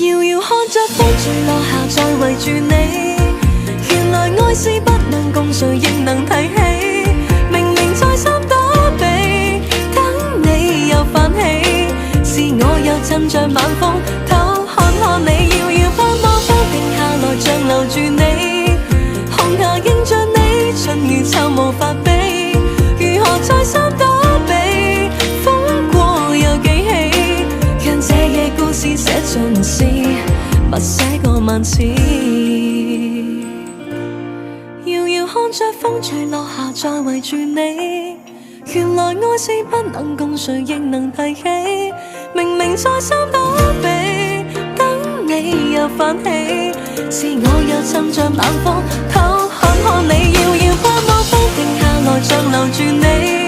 遙遙看着風墜落下，再圍住你。原來愛是不能共誰亦能提起，明明再三躲避，等你又泛起，是我又趁着晚風偷看看你。遙遙盼望風停下來，像留住你，紅霞映着你，春與秋無法比，如何再三躲避，風過又記起，讓這夜故事寫盡詩，默寫過萬次。遙遙看着風墜落下，再圍住你。原來愛是不能共誰亦能提起，明明再三躲避，等你又泛起，是我又趁着晚風偷看看你。遙遙盼望風停下來，像留住你。